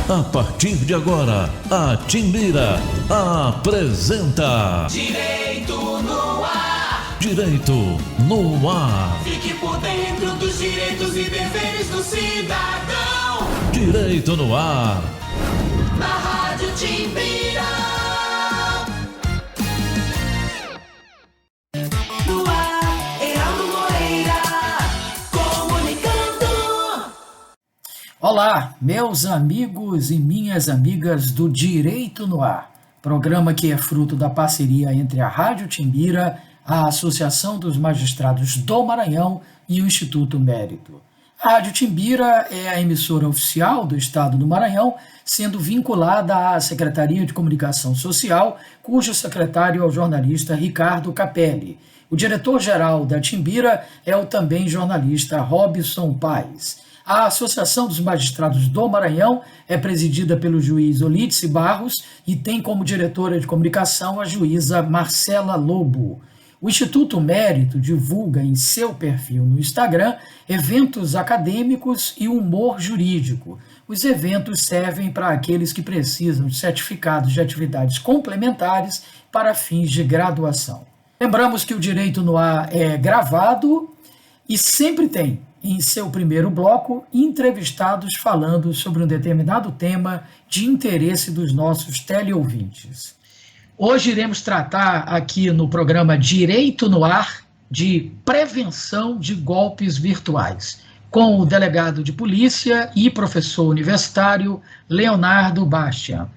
A partir de agora, a Timbira apresenta Direito no Ar. Direito no Ar. Fique por dentro dos direitos e deveres do cidadão. Direito no Ar. Na Rádio Timbira. No ar, Heraldo Moreira, comunicando. Olá, meus amigos e minhas amigas do Direito no Ar, programa que é fruto da parceria entre a Rádio Timbira, a Associação dos Magistrados do Maranhão e o Instituto Mérito. A Rádio Timbira é a emissora oficial do Estado do Maranhão, sendo vinculada à Secretaria de Comunicação Social, cujo secretário é o jornalista Ricardo Capelli. O diretor-geral da Timbira é o também jornalista Robson Paes. A Associação dos Magistrados do Maranhão é presidida pelo juiz Olídice Barros e tem como diretora de comunicação a juíza Marcela Lobo. O Instituto Mérito divulga em seu perfil no Instagram eventos acadêmicos e humor jurídico. Os eventos servem para aqueles que precisam de certificados de atividades complementares para fins de graduação. Lembramos que o Direito no Ar é gravado e sempre tem, em seu primeiro bloco, entrevistados falando sobre um determinado tema de interesse dos nossos teleouvintes. Hoje iremos tratar aqui no programa Direito no Ar de prevenção de golpes virtuais, com o delegado de polícia e professor universitário Leonardo Bastian.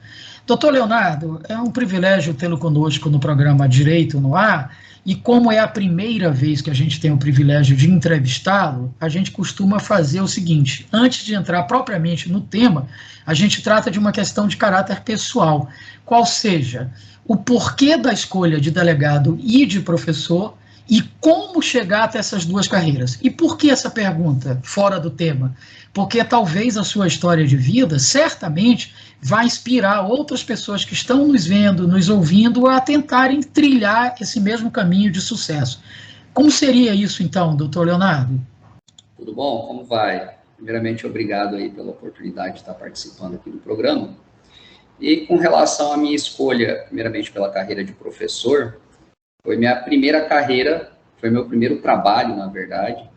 Doutor Leonardo, é um privilégio tê-lo conosco no programa Direito no Ar, e como é a primeira vez que a gente tem o privilégio de entrevistá-lo, a gente costuma fazer o seguinte: antes de entrar propriamente no tema, a gente trata de uma questão de caráter pessoal, qual seja o porquê da escolha de delegado e de professor e como chegar até essas duas carreiras. E por que essa pergunta fora do tema? Porque talvez a sua história de vida, certamente, vai inspirar outras pessoas que estão nos vendo, nos ouvindo, a tentarem trilhar esse mesmo caminho de sucesso. Como seria isso, então, doutor Leonardo? Tudo bom? Como vai? Primeiramente, obrigado aí pela oportunidade de estar participando aqui do programa. E com relação à minha escolha, primeiramente pela carreira de professor, foi minha primeira carreira, foi meu primeiro trabalho, na verdade.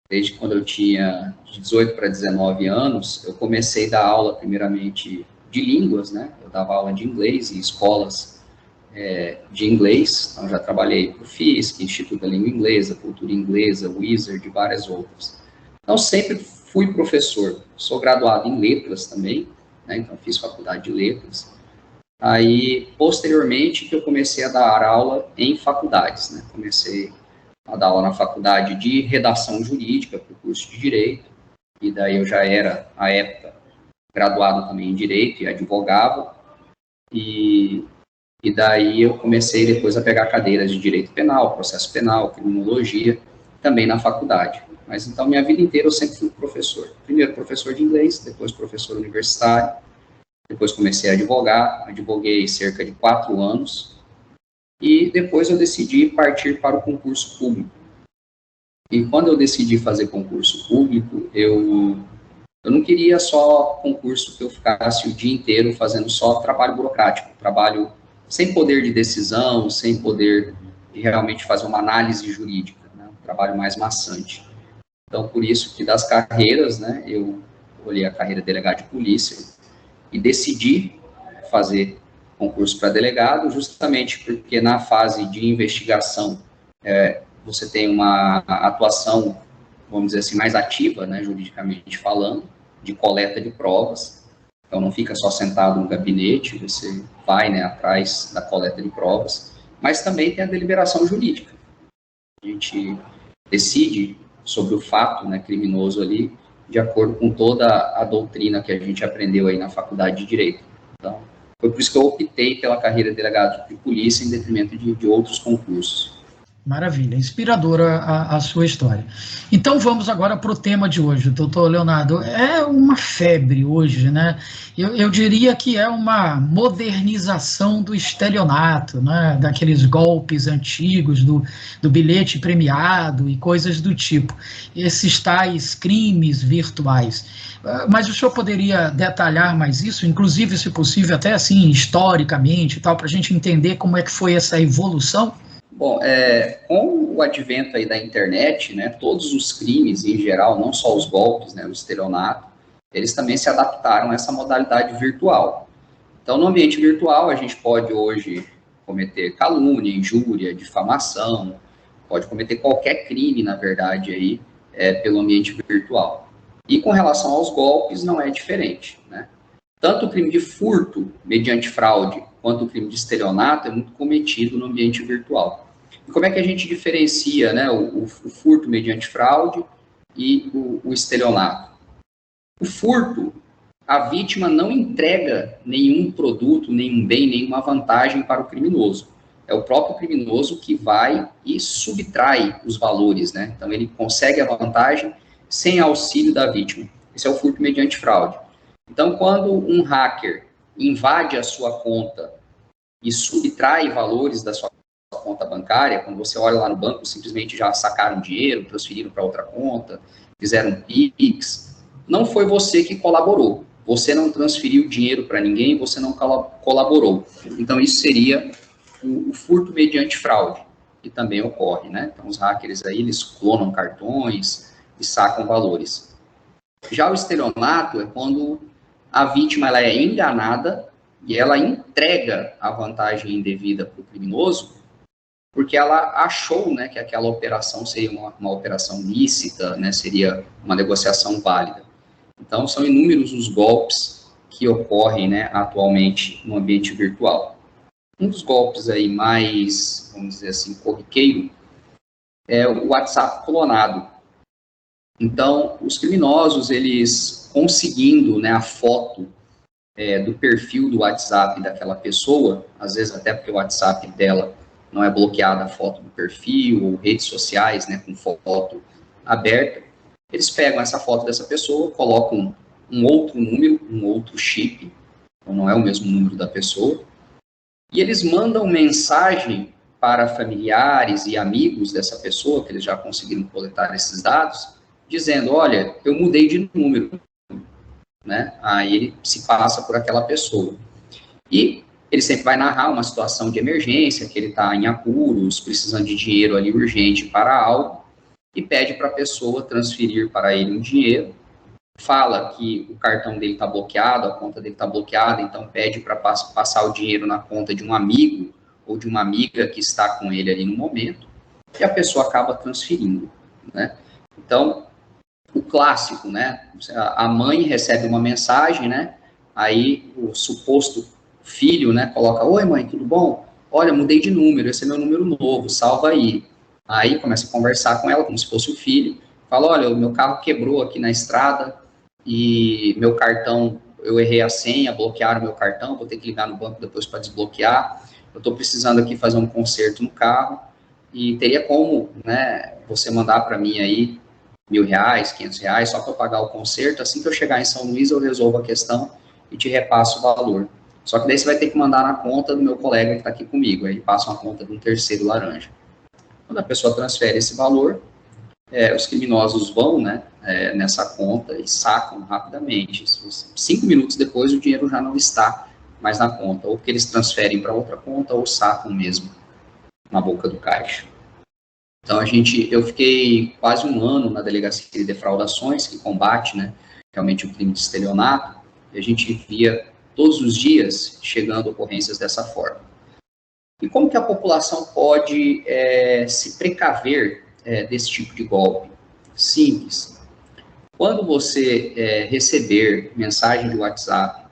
Desde quando eu tinha 18 para 19 anos, eu comecei a dar aula, primeiramente, de línguas, né? Eu dava aula de inglês em escolas de inglês. Então, já trabalhei para o FISC, Instituto da Língua Inglesa, Cultura Inglesa, Wizard e várias outras. Então, sempre fui professor. Sou graduado em letras também, né? Então, fiz faculdade de letras. Aí, posteriormente, que eu comecei a dar aula em faculdades, né? Comecei a dar aula na faculdade de redação jurídica, para o curso de Direito, e daí eu já era, à época, graduado também em Direito e advogava, e daí eu comecei depois a pegar cadeiras de Direito Penal, Processo Penal, Criminologia, também na faculdade. Mas então, minha vida inteira eu sempre fui professor. Primeiro professor de inglês, depois professor universitário, depois comecei a advogar, advoguei cerca de 4 anos, e depois eu decidi partir para o concurso público. E quando eu decidi fazer concurso público, eu não queria só concurso que eu ficasse o dia inteiro fazendo só trabalho burocrático, trabalho sem poder de decisão, sem poder de realmente fazer uma análise jurídica, né? Um trabalho mais maçante. Então, por isso que das carreiras, né, eu olhei a carreira de delegado de polícia e decidi fazer concurso para delegado, justamente porque na fase de investigação você tem uma atuação, vamos dizer assim, mais ativa, né, juridicamente falando, de coleta de provas. Então, não fica só sentado no gabinete, você vai, né, atrás da coleta de provas, mas também tem a deliberação jurídica. A gente decide sobre o fato, né, criminoso ali, de acordo com toda a doutrina que a gente aprendeu aí na faculdade de Direito. Então, foi por isso que eu optei pela carreira de delegado de polícia em detrimento de outros concursos. Maravilha, inspiradora a sua história. Então vamos agora para o tema de hoje, doutor Leonardo. É uma febre hoje, né? Eu diria que é uma modernização do estelionato, né? Daqueles golpes antigos, do bilhete premiado e coisas do tipo. Esses tais crimes virtuais. Mas o senhor poderia detalhar mais isso, inclusive, se possível, até assim, historicamente e tal, para a gente entender como é que foi essa evolução? Bom, com o advento aí da internet, né, todos os crimes em geral, não só os golpes, né, o estelionato, eles também se adaptaram a essa modalidade virtual. Então, no ambiente virtual, a gente pode hoje cometer calúnia, injúria, difamação, pode cometer qualquer crime, na verdade, aí, pelo ambiente virtual. E com relação aos golpes, não é diferente, né? Tanto o crime de furto mediante fraude, quanto o crime de estelionato é muito cometido no ambiente virtual. E como é que a gente diferencia, né, o furto mediante fraude e o estelionato? O furto, a vítima não entrega nenhum produto, nenhum bem, nenhuma vantagem para o criminoso. É o próprio criminoso que vai e subtrai os valores, né? Então ele consegue a vantagem sem auxílio da vítima. Esse é o furto mediante fraude. Então, quando um hacker invade a sua conta e subtrai valores da sua conta bancária, quando você olha lá no banco, simplesmente já sacaram dinheiro, transferiram para outra conta, fizeram PIX, não foi você que colaborou. Você não transferiu dinheiro para ninguém, você não colaborou. Então, isso seria o furto mediante fraude, que também ocorre, né? Então, os hackers aí, eles clonam cartões e sacam valores. Já o estelionato é quando a vítima ela é enganada e ela entrega a vantagem indevida para o criminoso porque ela achou, né, que aquela operação seria uma operação lícita, né, seria uma negociação válida. Então, são inúmeros os golpes que ocorrem, né, atualmente no ambiente virtual. Um dos golpes aí mais, vamos dizer assim, corriqueiro é o WhatsApp clonado. Então, os criminosos, eles conseguindo, né, a foto do perfil do WhatsApp daquela pessoa, às vezes até porque o WhatsApp dela não é bloqueada a foto do perfil, ou redes sociais, né, com foto aberta, eles pegam essa foto dessa pessoa, colocam um outro número, um outro chip, então não é o mesmo número da pessoa, e eles mandam mensagem para familiares e amigos dessa pessoa, que eles já conseguiram coletar esses dados, dizendo, olha, eu mudei de número, né? Aí ele se passa por aquela pessoa. E ele sempre vai narrar uma situação de emergência, que ele está em apuros, precisando de dinheiro ali urgente para algo, e pede para a pessoa transferir para ele um dinheiro, fala que o cartão dele está bloqueado, a conta dele está bloqueada, então pede para passar o dinheiro na conta de um amigo ou de uma amiga que está com ele ali no momento, e a pessoa acaba transferindo, né? Então, o clássico, né? A mãe recebe uma mensagem, né? Aí o suposto filho, né, coloca, oi mãe, tudo bom? Olha, mudei de número, esse é meu número novo, salva aí. Aí começa a conversar com ela como se fosse o filho, fala, olha, o meu carro quebrou aqui na estrada e meu cartão, eu errei a senha, bloquearam meu cartão, vou ter que ligar no banco depois para desbloquear, eu estou precisando aqui fazer um conserto no carro e teria como, né, você mandar para mim aí R$1.000, R$500, só para eu pagar o conserto, assim que eu chegar em São Luís eu resolvo a questão e te repasso o valor. Só que daí você vai ter que mandar na conta do meu colega que está aqui comigo, aí passa uma conta de um terceiro laranja. Quando a pessoa transfere esse valor, os criminosos vão, né, nessa conta e sacam rapidamente. 5 minutos depois o dinheiro já não está mais na conta, ou porque eles transferem para outra conta ou sacam mesmo na boca do caixa. Então eu fiquei quase 1 ano na Delegacia de Defraudações, que combate, né, realmente o crime de estelionato, e a gente via todos os dias chegando ocorrências dessa forma. E como que a população pode se precaver desse tipo de golpe? Simples. Quando você receber mensagem de WhatsApp,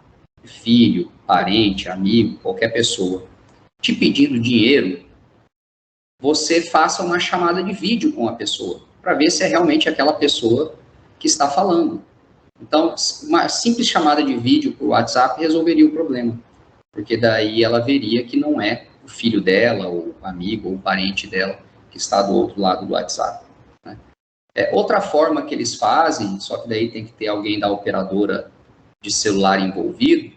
filho, parente, amigo, qualquer pessoa, te pedindo dinheiro, você faça uma chamada de vídeo com a pessoa, para ver se é realmente aquela pessoa que está falando. Então, uma simples chamada de vídeo por WhatsApp resolveria o problema, porque daí ela veria que não é o filho dela, ou amigo, ou parente dela que está do outro lado do WhatsApp. Né? Outra forma que eles fazem, só que daí tem que ter alguém da operadora de celular envolvido,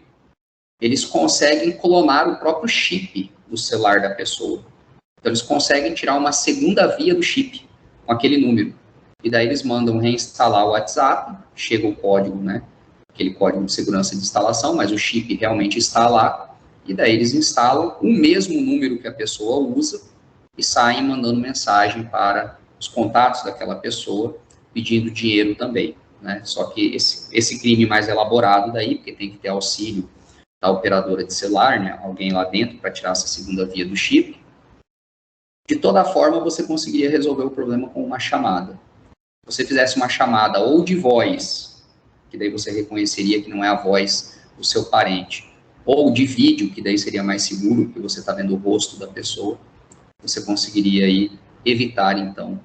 eles conseguem clonar o próprio chip do celular da pessoa. Então, eles conseguem tirar uma segunda via do chip com aquele número. E daí eles mandam reinstalar o WhatsApp, chega o código, né? Aquele código de segurança de instalação, mas o chip realmente está lá. E daí eles instalam o mesmo número que a pessoa usa e saem mandando mensagem para os contatos daquela pessoa, pedindo dinheiro também, né? Só que esse crime mais elaborado daí, porque tem que ter auxílio da operadora de celular, né? Alguém lá dentro para tirar essa segunda via do chip. De toda forma, você conseguiria resolver o problema com uma chamada. Se você fizesse uma chamada ou de voz, que daí você reconheceria que não é a voz do seu parente, ou de vídeo, que daí seria mais seguro, porque você está vendo o rosto da pessoa, você conseguiria aí evitar, então,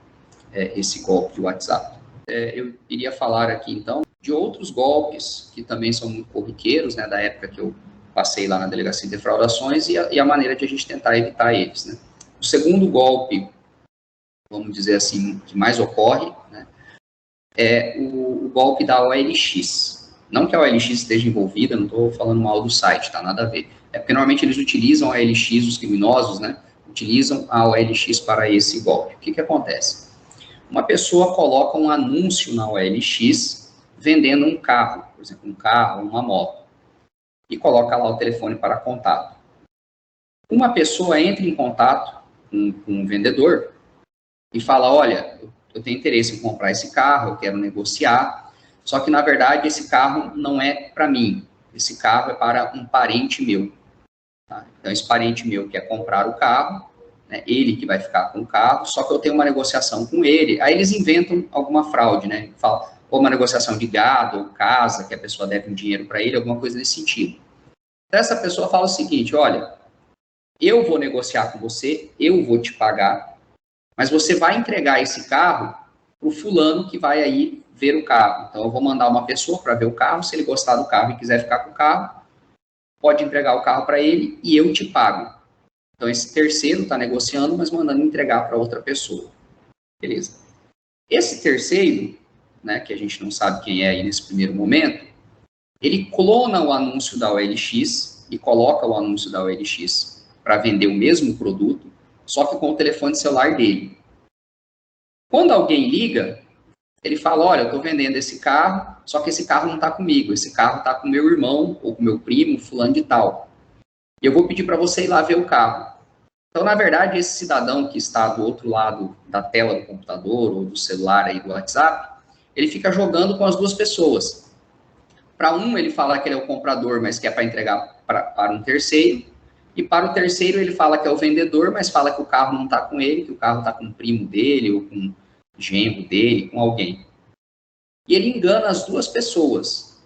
esse golpe de WhatsApp. Eu iria falar aqui, então, de outros golpes que também são muito corriqueiros, né, da época que eu passei lá na Delegacia de Defraudações e a maneira de a gente tentar evitar eles, né. O segundo golpe, vamos dizer assim, que mais ocorre, né, é o golpe da OLX. Não que a OLX esteja envolvida, não estou falando mal do site, tá? Nada a ver. É porque normalmente eles utilizam a OLX, os criminosos, né, utilizam a OLX para esse golpe. O que acontece? Uma pessoa coloca um anúncio na OLX vendendo um carro, por exemplo, um carro, uma moto, e coloca lá o telefone para contato. Uma pessoa entra em contato com um vendedor e fala, olha, eu tenho interesse em comprar esse carro, eu quero negociar, só que, na verdade, esse carro não é para mim, esse carro é para um parente meu. Tá? Então, esse parente meu quer comprar o carro, né, ele que vai ficar com o carro, só que eu tenho uma negociação com ele, aí eles inventam alguma fraude, né, fala, ou uma negociação de gado, ou casa, que a pessoa deve um dinheiro para ele, alguma coisa nesse sentido. Então, essa pessoa fala o seguinte, olha, eu vou negociar com você, eu vou te pagar, mas você vai entregar esse carro para o fulano que vai aí ver o carro. Então, eu vou mandar uma pessoa para ver o carro, se ele gostar do carro e quiser ficar com o carro, pode entregar o carro para ele e eu te pago. Então, esse terceiro está negociando, mas mandando entregar para outra pessoa. Beleza. Esse terceiro, né, que a gente não sabe quem é aí nesse primeiro momento, ele clona o anúncio da OLX e coloca o anúncio da OLX para vender o mesmo produto, só que com o telefone celular dele. Quando alguém liga, ele fala, olha, eu estou vendendo esse carro, só que esse carro não está comigo, esse carro está com meu irmão ou com meu primo, fulano de tal. E eu vou pedir para você ir lá ver o carro. Então, na verdade, esse cidadão que está do outro lado da tela do computador ou do celular aí do WhatsApp, ele fica jogando com as duas pessoas. Para um, ele fala que ele é o comprador, mas que é para entregar para um terceiro. E para o terceiro, ele fala que é o vendedor, mas fala que o carro não está com ele, que o carro está com o primo dele ou com o genro dele, com alguém. E ele engana as duas pessoas,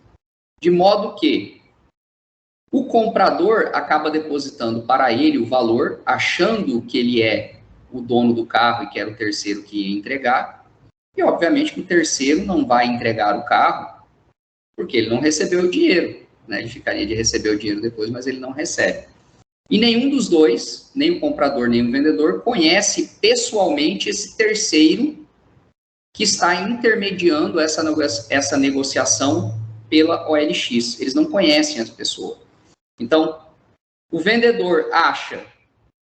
de modo que o comprador acaba depositando para ele o valor, achando que ele é o dono do carro e que era o terceiro que ia entregar. E, obviamente, que o terceiro não vai entregar o carro, porque ele não recebeu o dinheiro, né? Ele ficaria de receber o dinheiro depois, mas ele não recebe. E nenhum dos dois, nem o comprador, nem o vendedor, conhece pessoalmente esse terceiro que está intermediando essa negociação pela OLX. Eles não conhecem as pessoas. Então, o vendedor acha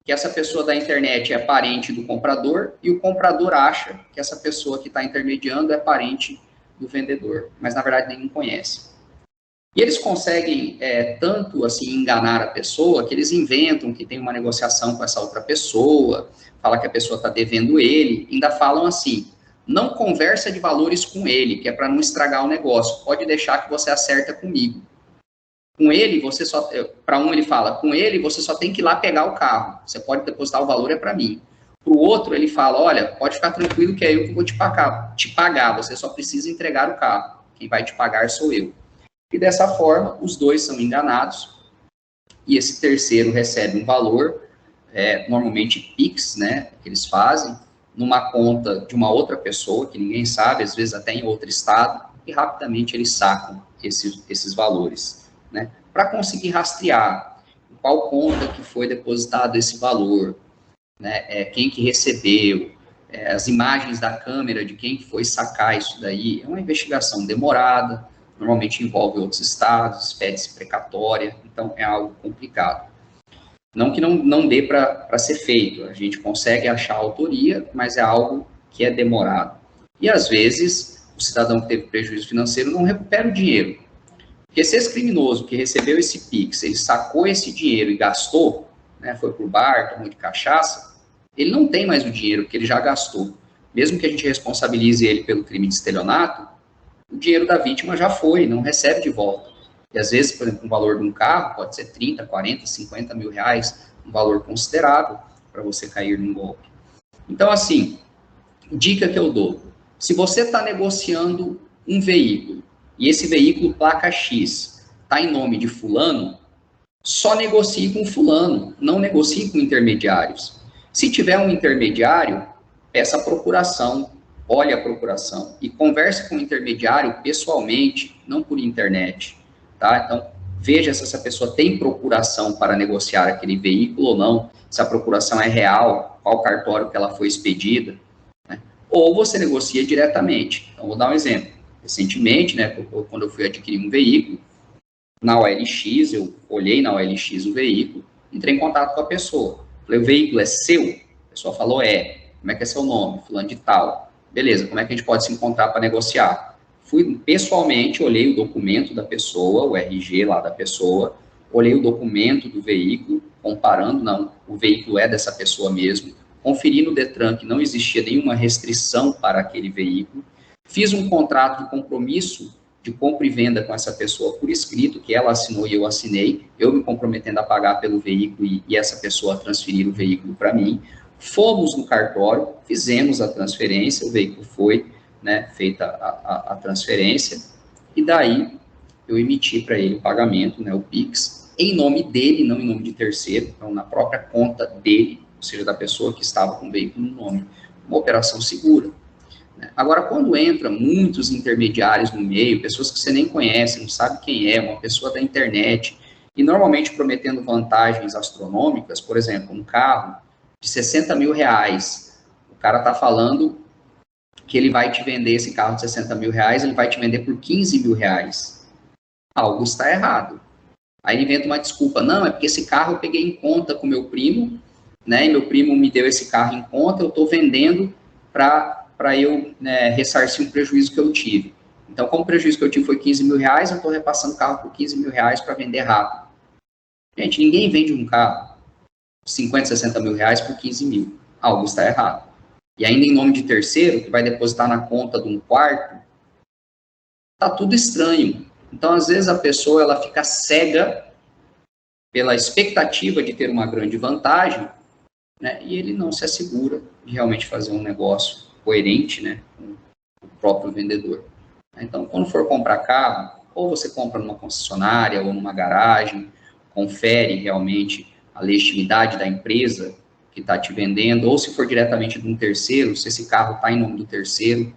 que essa pessoa da internet é parente do comprador e o comprador acha que essa pessoa que está intermediando é parente do vendedor, mas na verdade nenhum conhece. E eles conseguem tanto assim enganar a pessoa que eles inventam que tem uma negociação com essa outra pessoa, fala que a pessoa está devendo ele, ainda falam assim, não conversa de valores com ele, que é para não estragar o negócio, pode deixar que você acerta comigo. Com ele, você só, para um ele fala, com ele você só tem que ir lá pegar o carro, você pode depositar o valor, é para mim. Para o outro ele fala, olha, pode ficar tranquilo que é eu que vou te pagar, você só precisa entregar o carro, quem vai te pagar sou eu. E dessa forma, os dois são enganados, e esse terceiro recebe um valor, normalmente Pix, né, que eles fazem, numa conta de uma outra pessoa, que ninguém sabe, às vezes até em outro estado, e rapidamente eles sacam esses valores, né, para conseguir rastrear em qual conta que foi depositado esse valor, né, quem que recebeu, as imagens da câmera de quem que foi sacar isso daí. É uma investigação demorada, normalmente envolve outros estados, espécie precatória, então é algo complicado. Não que não dê para ser feito, a gente consegue achar a autoria, mas é algo que é demorado. E às vezes o cidadão que teve prejuízo financeiro não recupera o dinheiro. Porque se esse criminoso que recebeu esse Pix, ele sacou esse dinheiro e gastou, né, foi para o bar, tomou de cachaça, ele não tem mais o dinheiro, porque ele já gastou. Mesmo que a gente responsabilize ele pelo crime de estelionato, o dinheiro da vítima já foi, não recebe de volta. E às vezes, por exemplo, o valor de um carro pode ser 30, 40, 50 mil reais, um valor considerável para você cair num golpe. Então, assim, dica que eu dou. Se você está negociando um veículo, e esse veículo, placa X, está em nome de fulano, só negocie com fulano, não negocie com intermediários. Se tiver um intermediário, peça a procuração, olhe a procuração e converse com o intermediário pessoalmente, não por internet, tá? Então, veja se essa pessoa tem procuração para negociar aquele veículo ou não, se a procuração é real, qual cartório que ela foi expedida, né? Ou você negocia diretamente. Então, vou dar um exemplo. Recentemente, né, quando eu fui adquirir um veículo, na OLX, eu olhei na OLX o veículo, entrei em contato com a pessoa. Falei, o veículo é seu? A pessoa falou, Como é que é seu nome? Fulano de tal. Beleza, como é que a gente pode se encontrar para negociar? Fui pessoalmente, olhei o documento da pessoa, o RG lá da pessoa, olhei o documento do veículo, comparando, não, o veículo é dessa pessoa mesmo, conferi no Detran que não existia nenhuma restrição para aquele veículo, fiz um contrato de compromisso de compra e venda com essa pessoa por escrito, que ela assinou e eu assinei, eu me comprometendo a pagar pelo veículo e essa pessoa a transferir o veículo para mim. Fomos no cartório, fizemos a transferência, o veículo foi, né, feita a transferência, e daí eu emiti para ele o pagamento, né, o Pix, em nome dele, não em nome de terceiro, então na própria conta dele, ou seja, da pessoa que estava com o veículo no nome. Uma operação segura. Agora, quando entra muitos intermediários no meio, pessoas que você nem conhece, não sabe quem é, uma pessoa da internet, e normalmente prometendo vantagens astronômicas, por exemplo, um carro de 60 mil reais, o cara está falando que ele vai te vender esse carro de 60 mil reais, ele vai te vender por 15 mil reais. Algo está errado. Aí ele inventa uma desculpa, não, é porque esse carro eu peguei em conta com meu primo, né, e meu primo me deu esse carro em conta, eu estou vendendo para eu, né, ressarcir um prejuízo que eu tive. Então, como o prejuízo que eu tive foi 15 mil reais, eu estou repassando o carro por 15 mil reais para vender rápido. Gente, ninguém vende um carro 50, 60 mil reais por 15 mil. Algo está errado. E ainda em nome de terceiro, que vai depositar na conta de um quarto, está tudo estranho. Então, às vezes, a pessoa ela fica cega pela expectativa de ter uma grande vantagem, né, e ele não se assegura de realmente fazer um negócio coerente, né, com o próprio vendedor. Então, quando for comprar carro, ou você compra numa concessionária ou numa garagem, confere realmente a legitimidade da empresa que está te vendendo, ou se for diretamente de um terceiro, se esse carro está em nome do terceiro,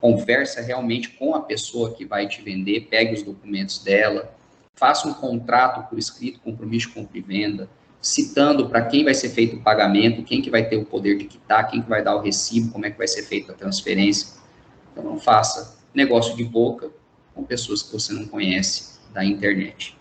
conversa realmente com a pessoa que vai te vender, pegue os documentos dela, faça um contrato por escrito, compromisso de compra e venda, citando para quem vai ser feito o pagamento, quem que vai ter o poder de quitar, quem que vai dar o recibo, como é que vai ser feita a transferência. Então, não faça negócio de boca com pessoas que você não conhece da internet.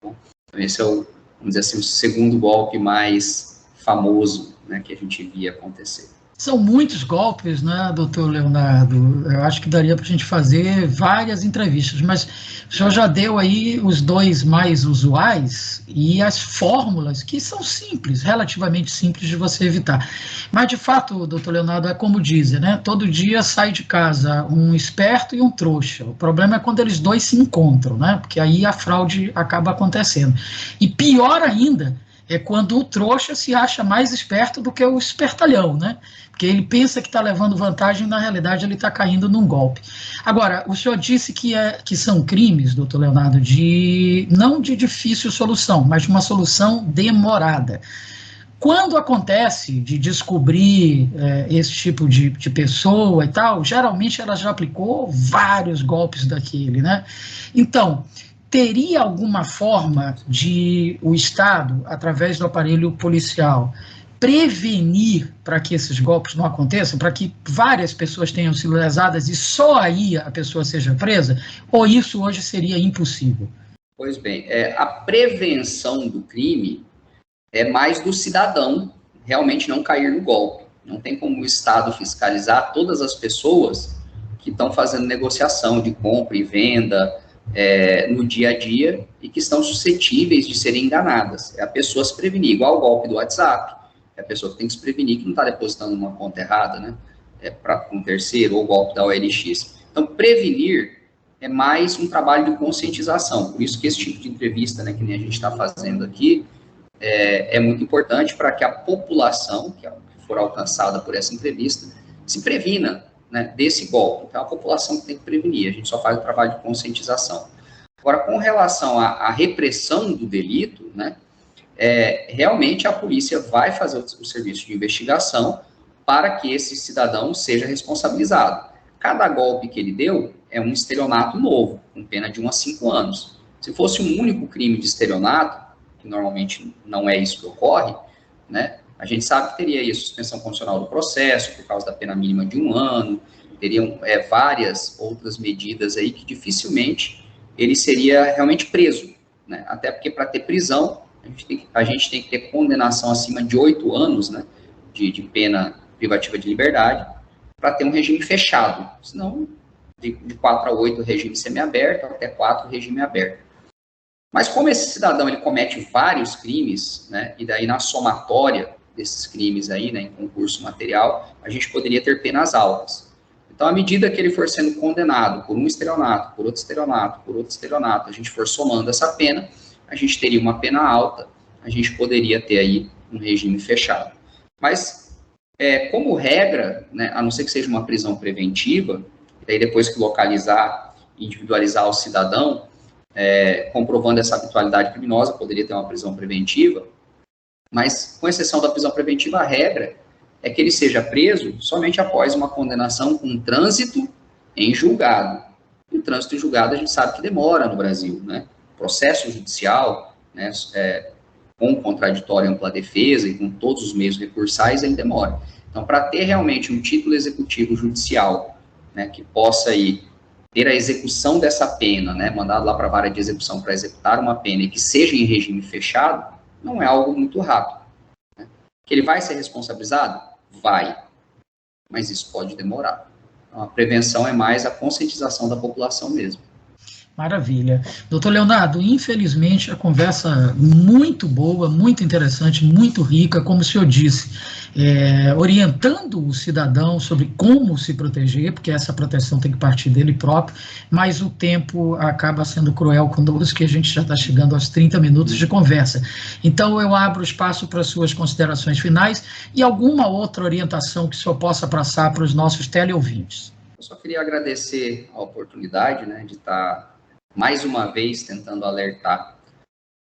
Bom, então esse é o, vamos dizer assim, o segundo golpe mais famoso, né, que a gente via acontecer. São muitos golpes, né, doutor Leonardo? Eu acho que daria para a gente fazer várias entrevistas, mas o senhor já deu aí os dois mais usuais e as fórmulas, que são simples, relativamente simples de você evitar. Mas, de fato, doutor Leonardo, é como dizem, né? Todo dia sai de casa um esperto e um trouxa. O problema é quando eles dois se encontram, né? Porque aí a fraude acaba acontecendo. E pior ainda é quando o trouxa se acha mais esperto do que o espertalhão, né? Porque ele pensa que está levando vantagem, na realidade ele está caindo num golpe. Agora, o senhor disse que são crimes, doutor Leonardo, não de difícil solução, mas de uma solução demorada. Quando acontece de descobrir esse tipo de pessoa e tal, geralmente ela já aplicou vários golpes daquele, né? Então, teria alguma forma de o Estado, através do aparelho policial, prevenir para que esses golpes não aconteçam, para que várias pessoas tenham sido lesadas e só aí a pessoa seja presa? Ou isso hoje seria impossível? Pois bem, a prevenção do crime é mais do cidadão realmente não cair no golpe. Não tem como o Estado fiscalizar todas as pessoas que estão fazendo negociação de compra e venda no dia a dia e que estão suscetíveis de serem enganadas. É a pessoa se prevenir, igual o golpe do WhatsApp. É a pessoa que tem que se prevenir que não está depositando numa conta errada, né? Para um terceiro, ou o golpe da OLX. Então, prevenir é mais um trabalho de conscientização. Por isso que esse tipo de entrevista, né, que nem a gente está fazendo aqui, é muito importante para que a população, que for alcançada por essa entrevista, se previna, né, desse golpe. Então, é a população que tem que prevenir. A gente só faz o trabalho de conscientização. Agora, com relação à repressão do delito, né, realmente a polícia vai fazer o serviço de investigação para que esse cidadão seja responsabilizado. Cada golpe que ele deu é um estelionato novo, com pena de 1 a 5 anos. Se fosse um único crime de estelionato, que normalmente não é isso que ocorre, né, a gente sabe que teria aí a suspensão condicional do processo, por causa da pena mínima de 1 ano, teriam várias outras medidas aí que dificilmente ele seria realmente preso, né, até porque para ter prisão, a gente tem que ter condenação acima de 8 anos, né, de pena privativa de liberdade, para ter um regime fechado, senão de 4 a 8 regime semiaberto, até 4 regime aberto. Mas como esse cidadão ele comete vários crimes, né, e daí na somatória desses crimes aí, né, em concurso material, a gente poderia ter penas altas. Então, à medida que ele for sendo condenado por um estelionato, por outro estelionato, por outro estelionato, a gente for somando essa pena, a gente teria uma pena alta, a gente poderia ter aí um regime fechado. Mas, como regra, né, a não ser que seja uma prisão preventiva, e aí depois que localizar, individualizar o cidadão, comprovando essa habitualidade criminosa, poderia ter uma prisão preventiva, mas, com exceção da prisão preventiva, a regra é que ele seja preso somente após uma condenação com trânsito em julgado. E o trânsito em julgado a gente sabe que demora no Brasil, né? Processo judicial, né, com contraditório e ampla defesa e com todos os meios recursais, ele demora. Então, para ter realmente um título executivo judicial, né, que possa aí ter a execução dessa pena, né, mandado lá para a vara de execução para executar uma pena e que seja em regime fechado, não é algo muito rápido. Né? Que ele vai ser responsabilizado? Vai. Mas isso pode demorar. Então, a prevenção é mais a conscientização da população mesmo. Maravilha. Doutor Leonardo, infelizmente a conversa muito boa, muito interessante, muito rica, como o senhor disse, orientando o cidadão sobre como se proteger, porque essa proteção tem que partir dele próprio, mas o tempo acaba sendo cruel conosco, que a gente já está chegando aos 30 minutos de conversa. Então eu abro espaço para suas considerações finais e alguma outra orientação que o senhor possa passar para os nossos teleouvintes. Eu só queria agradecer a oportunidade, né, de estar mais uma vez tentando alertar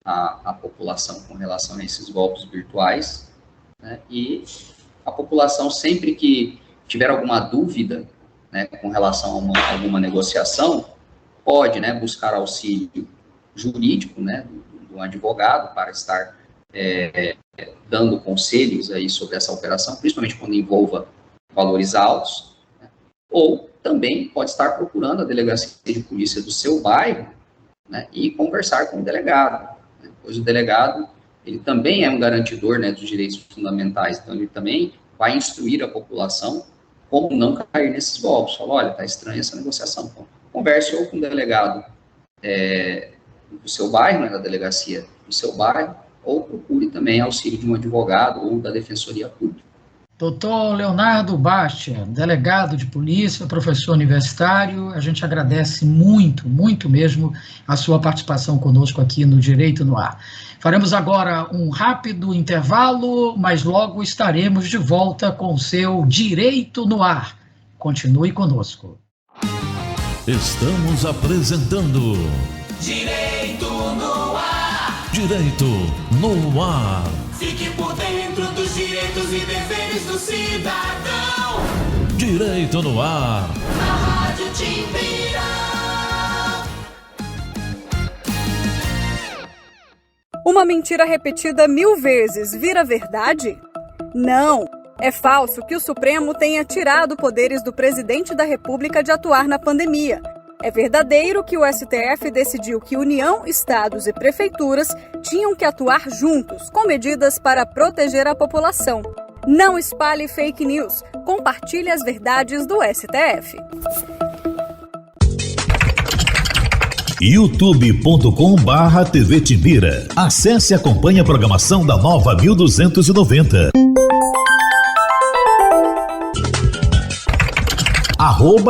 a população com relação a esses golpes virtuais, né, e a população sempre que tiver alguma dúvida, né, com relação a alguma negociação, pode, né, buscar auxílio jurídico, né, de um advogado para estar dando conselhos aí sobre essa operação, principalmente quando envolva valores altos, né, ou também pode estar procurando a delegacia de polícia do seu bairro, né, e conversar com o delegado, né, pois o delegado, ele também é um garantidor, né, dos direitos fundamentais, então ele também vai instruir a população como não cair nesses golpes. Fala, olha, está estranha essa negociação. Então, converse ou com o delegado do seu bairro, né, da delegacia do seu bairro, ou procure também auxílio de um advogado ou da Defensoria Pública. Doutor Leonardo Bastia, delegado de polícia, professor universitário, a gente agradece muito, muito mesmo a sua participação conosco aqui no Direito no Ar. Faremos agora um rápido intervalo, mas logo estaremos de volta com o seu Direito no Ar. Continue conosco. Estamos apresentando Direito no Ar. Direito no Ar. Fique por dentro dos direitos e deveres do cidadão. Direito no Ar. Na Rádio Timbira. Uma mentira repetida 1000 vezes vira verdade? Não! É falso que o Supremo tenha tirado poderes do presidente da República de atuar na pandemia. É verdadeiro que o STF decidiu que União, estados e prefeituras tinham que atuar juntos, com medidas para proteger a população. Não espalhe fake news. Compartilhe as verdades do STF. youtube.com/TV Timbira. Acesse e acompanhe a programação da Nova 1290.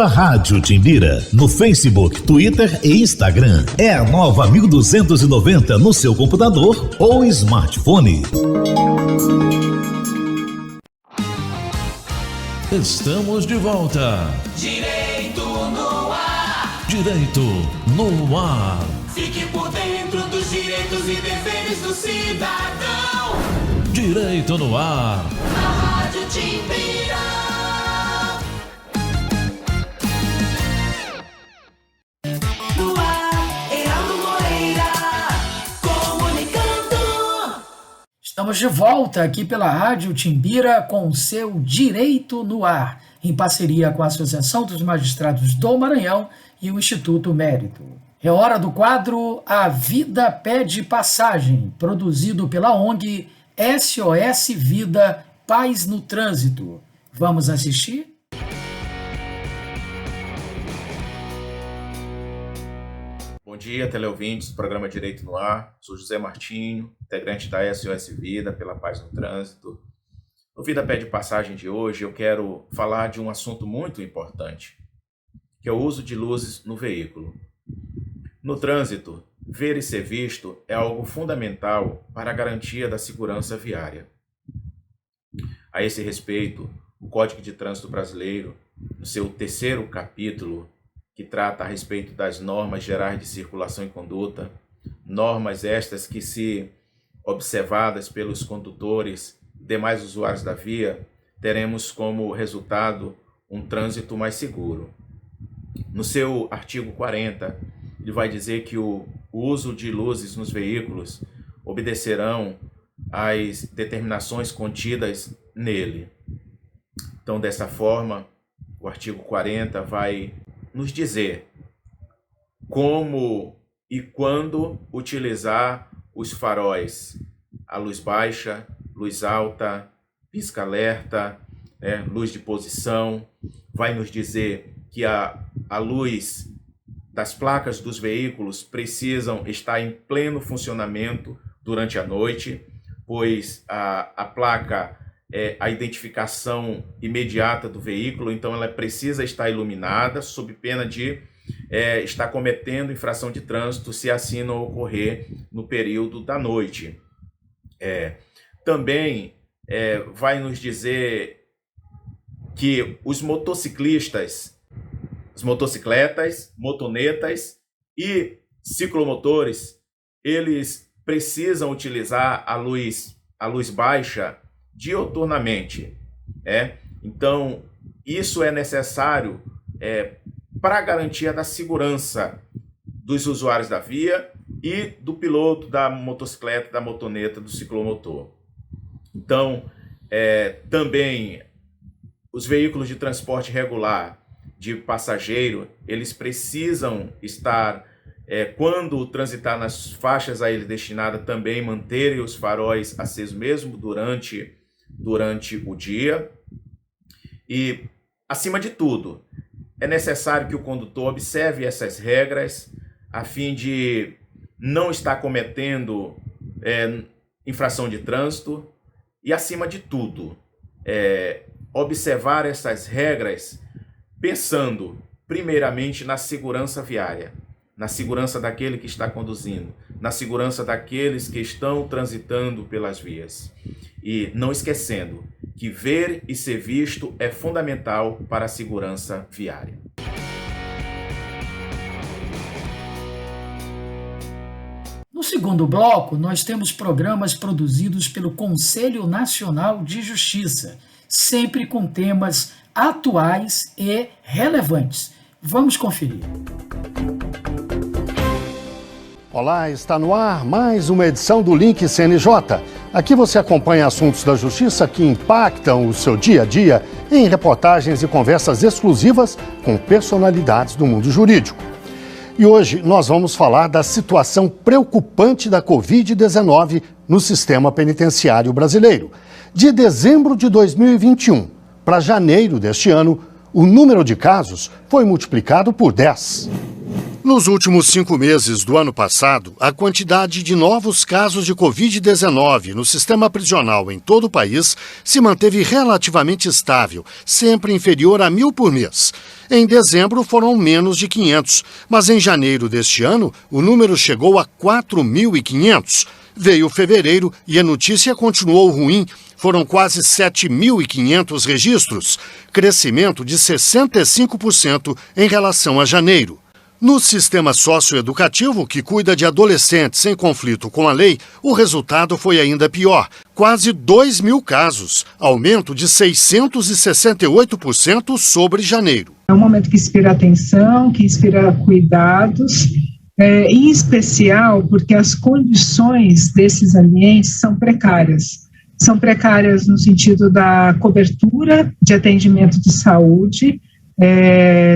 @Rádio Timbira, no Facebook, Twitter e Instagram. É a Nova 1290 no seu computador ou smartphone. Estamos de volta. Direito no ar. Direito no ar. Fique por dentro dos direitos e deveres do cidadão. Direito no ar. Na Rádio Timbira. No ar, Heraldo Moreira, comunicando. Estamos de volta aqui pela Rádio Timbira com o seu Direito no Ar, em parceria com a Associação dos Magistrados do Maranhão e o Instituto Mérito. É hora do quadro A Vida Pede Passagem, produzido pela ONG SOS Vida Paz no Trânsito. Vamos assistir? Bom dia, teleouvintes do programa Direito no Ar. Sou José Martinho, integrante da SOS Vida pela Paz no Trânsito. No Vida Pede Passagem de hoje, eu quero falar de um assunto muito importante, que é o uso de luzes no veículo. No trânsito, ver e ser visto é algo fundamental para a garantia da segurança viária. A esse respeito, o Código de Trânsito Brasileiro, no seu 3º capítulo, que trata a respeito das normas gerais de circulação e conduta, normas estas que, se observadas pelos condutores e demais usuários da via, teremos como resultado um trânsito mais seguro. No seu artigo 40, ele vai dizer que o uso de luzes nos veículos obedecerão às determinações contidas nele. Então, dessa forma, o artigo 40 vai nos dizer como e quando utilizar os faróis, a luz baixa, luz alta, pisca-alerta, luz de posição. Vai nos dizer que a luz das placas dos veículos precisam estar em pleno funcionamento durante a noite, pois a placa é a identificação imediata do veículo, então ela precisa estar iluminada, sob pena de estar cometendo infração de trânsito, se assim não ocorrer no período da noite. Também vai nos dizer que os motociclistas, as motocicletas, motonetas e ciclomotores, eles precisam utilizar a luz baixa dioturnamente. Então, isso é necessário para a garantia da segurança dos usuários da via e do piloto da motocicleta, da motoneta, do ciclomotor. Então, também os veículos de transporte regular de passageiro, eles precisam estar, quando transitar nas faixas a ele destinadas, também manterem os faróis acesos mesmo durante o dia. E, acima de tudo, é necessário que o condutor observe essas regras a fim de não estar cometendo infração de trânsito e, acima de tudo, observar essas regras pensando primeiramente na segurança viária, na segurança daquele que está conduzindo, na segurança daqueles que estão transitando pelas vias. E não esquecendo que ver e ser visto é fundamental para a segurança viária. No segundo bloco, nós temos programas produzidos pelo Conselho Nacional de Justiça, sempre com temas atuais e relevantes. Vamos conferir. Olá, está no ar mais uma edição do Link CNJ. Aqui você acompanha assuntos da justiça que impactam o seu dia a dia em reportagens e conversas exclusivas com personalidades do mundo jurídico. E hoje nós vamos falar da situação preocupante da Covid-19 no sistema penitenciário brasileiro. De dezembro de 2021 para janeiro deste ano, o número de casos foi multiplicado por 10. Nos últimos 5 meses do ano passado, a quantidade de novos casos de Covid-19 no sistema prisional em todo o país se manteve relativamente estável, sempre inferior a 1.000 por mês. Em dezembro foram menos de 500, mas em janeiro deste ano o número chegou a 4.500. Veio fevereiro e a notícia continuou ruim. Foram quase 7.500 registros, crescimento de 65% em relação a janeiro. No sistema socioeducativo, que cuida de adolescentes em conflito com a lei, o resultado foi ainda pior. Quase 2.000 casos, aumento de 668% sobre janeiro. É um momento que inspira atenção, que inspira cuidados, em especial porque as condições desses ambientes são precárias. São precárias no sentido da cobertura de atendimento de saúde.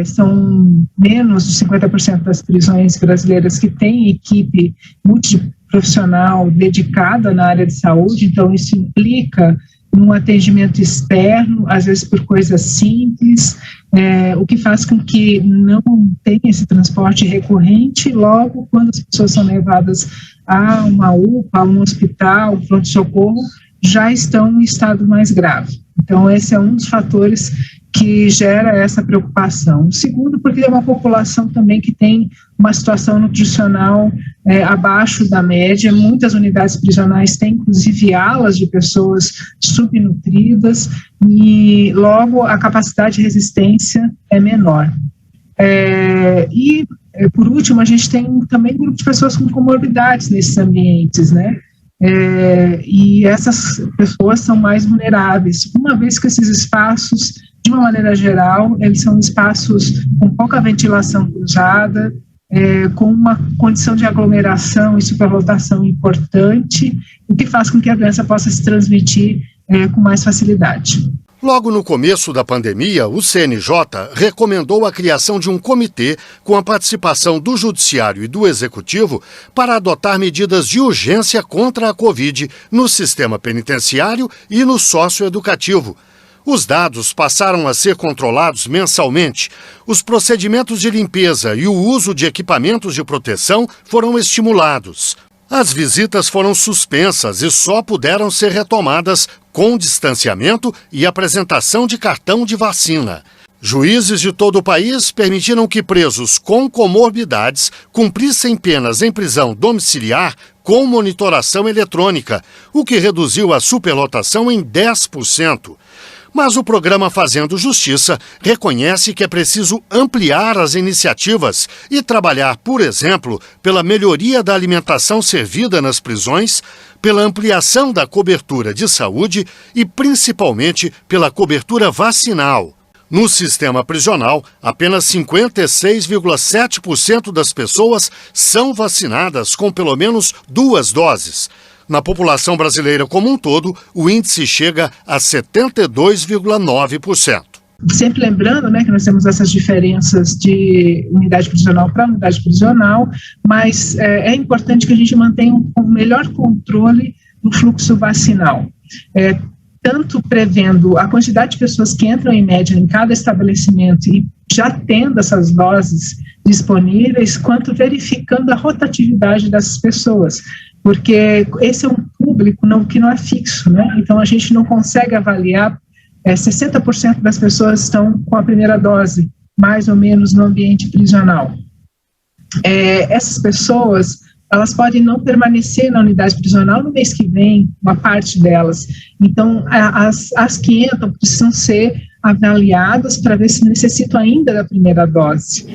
São menos de 50% das prisões brasileiras que têm equipe multiprofissional dedicada na área de saúde, então isso implica um atendimento externo, às vezes por coisas simples, o que faz com que não tenha esse transporte recorrente. Logo, quando as pessoas são levadas a uma UPA, a um hospital, pronto-socorro, já estão em estado mais grave. Então, esse é um dos fatores que gera essa preocupação. O segundo, porque é uma população também que tem uma situação nutricional abaixo da média. Muitas unidades prisionais têm, inclusive, alas de pessoas subnutridas e, logo, a capacidade de resistência é menor. Por último, a gente tem também um grupo de pessoas com comorbidades nesses ambientes, né? E essas pessoas são mais vulneráveis, uma vez que esses espaços, de uma maneira geral, eles são espaços com pouca ventilação cruzada, com uma condição de aglomeração e superlotação importante, o que faz com que a doença possa se transmitir com mais facilidade. Logo no começo da pandemia, o CNJ recomendou a criação de um comitê com a participação do Judiciário e do Executivo para adotar medidas de urgência contra a Covid no sistema penitenciário e no socioeducativo. Os dados passaram a ser controlados mensalmente. Os procedimentos de limpeza e o uso de equipamentos de proteção foram estimulados. As visitas foram suspensas e só puderam ser retomadas com distanciamento e apresentação de cartão de vacina. Juízes de todo o país permitiram que presos com comorbidades cumprissem penas em prisão domiciliar com monitoração eletrônica, o que reduziu a superlotação em 10%. Mas o programa Fazendo Justiça reconhece que é preciso ampliar as iniciativas e trabalhar, por exemplo, pela melhoria da alimentação servida nas prisões, pela ampliação da cobertura de saúde e, principalmente, pela cobertura vacinal. No sistema prisional, apenas 56,7% das pessoas são vacinadas com pelo menos 2 doses. Na população brasileira como um todo, o índice chega a 72,9%. Sempre lembrando, né, que nós temos essas diferenças de unidade prisional para unidade prisional, mas é importante que a gente mantenha um melhor controle do fluxo vacinal. Tanto prevendo a quantidade de pessoas que entram em média em cada estabelecimento e já tendo essas doses disponíveis, quanto verificando a rotatividade dessas pessoas, porque esse é um público que não é fixo, né? Então a gente não consegue avaliar, 60% das pessoas estão com a primeira dose, mais ou menos no ambiente prisional. Essas pessoas, elas podem não permanecer na unidade prisional no mês que vem, uma parte delas. Então, as que entram precisam ser avaliadas para ver se necessitam ainda da primeira dose.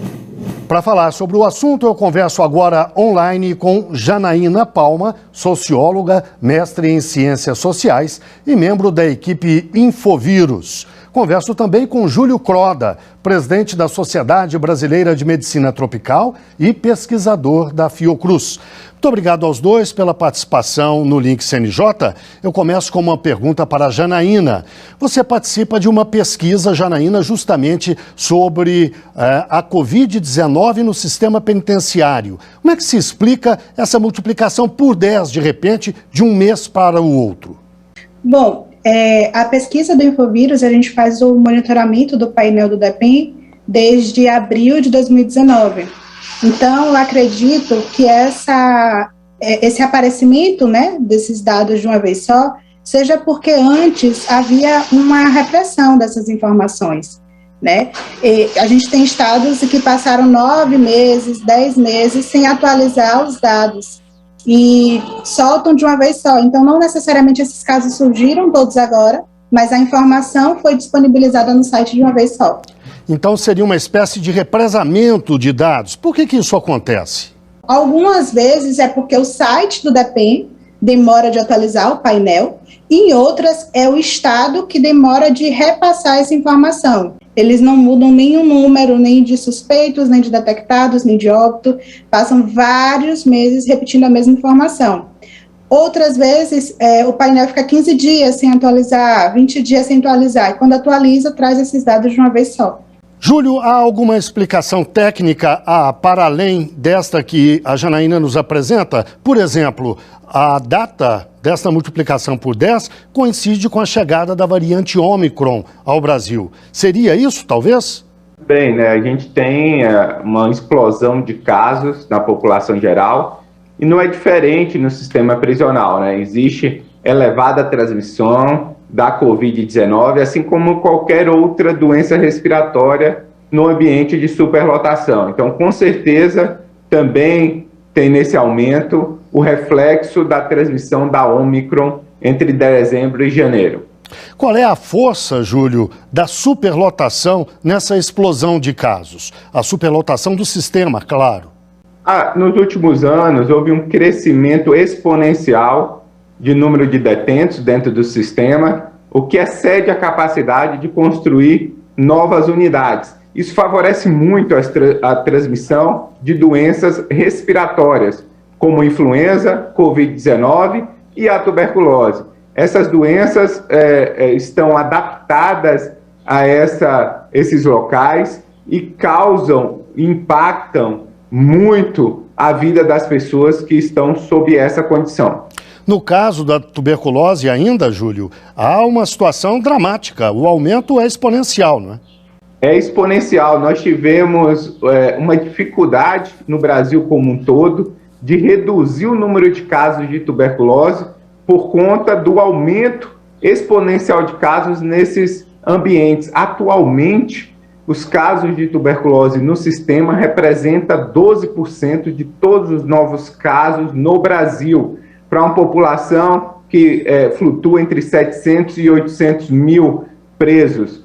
Para falar sobre o assunto, eu converso agora online com Janaína Palma, socióloga, mestre em Ciências Sociais e membro da equipe Infovírus. Converso também com Júlio Croda, presidente da Sociedade Brasileira de Medicina Tropical e pesquisador da Fiocruz. Muito obrigado aos dois pela participação no Link CNJ. Eu começo com uma pergunta para a Janaína. Você participa de uma pesquisa, Janaína, justamente sobre a Covid-19 no sistema penitenciário. Como é que se explica essa multiplicação por 10, de repente, de um mês para o outro? Bom, a pesquisa do Infovírus, a gente faz o monitoramento do painel do DEPEN desde abril de 2019. Então, eu acredito que esse aparecimento, né, desses dados de uma vez só, seja porque antes havia uma repressão dessas informações, né? E a gente tem estados que passaram 9 meses, 10 meses sem atualizar os dados e soltam de uma vez só. Então, não necessariamente esses casos surgiram todos agora, mas a informação foi disponibilizada no site de uma vez só. Então, seria uma espécie de represamento de dados. Por que isso acontece? Algumas vezes é porque o site do DEPEN demora de atualizar o painel, e em outras é o Estado que demora de repassar essa informação. Eles não mudam nenhum número, nem de suspeitos, nem de detectados, nem de óbito, passam vários meses repetindo a mesma informação. Outras vezes, o painel fica 15 dias sem atualizar, 20 dias sem atualizar, e quando atualiza, traz esses dados de uma vez só. Júlio, há alguma explicação técnica para além desta que a Janaína nos apresenta? Por exemplo, a data desta multiplicação por 10 coincide com a chegada da variante Ômicron ao Brasil. Seria isso, talvez? Bem, né, a gente tem uma explosão de casos na população geral e não é diferente no sistema prisional, né? Existe elevada transmissão da Covid-19, assim como qualquer outra doença respiratória no ambiente de superlotação. Então, com certeza, também tem nesse aumento o reflexo da transmissão da Ômicron entre dezembro e janeiro. Qual é a força, Júlio, da superlotação nessa explosão de casos? A superlotação do sistema, claro. Nos últimos anos, houve um crescimento exponencial de número de detentos dentro do sistema, o que excede a capacidade de construir novas unidades. Isso favorece muito a transmissão de doenças respiratórias, como influenza, Covid-19 e a tuberculose. Essas doenças estão adaptadas a esses locais e impactam muito a vida das pessoas que estão sob essa condição. No caso da tuberculose ainda, Júlio, há uma situação dramática. O aumento é exponencial, não é? É exponencial. Nós tivemos uma dificuldade no Brasil como um todo de reduzir o número de casos de tuberculose por conta do aumento exponencial de casos nesses ambientes. Atualmente, os casos de tuberculose no sistema representam 12% de todos os novos casos no Brasil, para uma população que flutua entre 700 e 800 mil presos.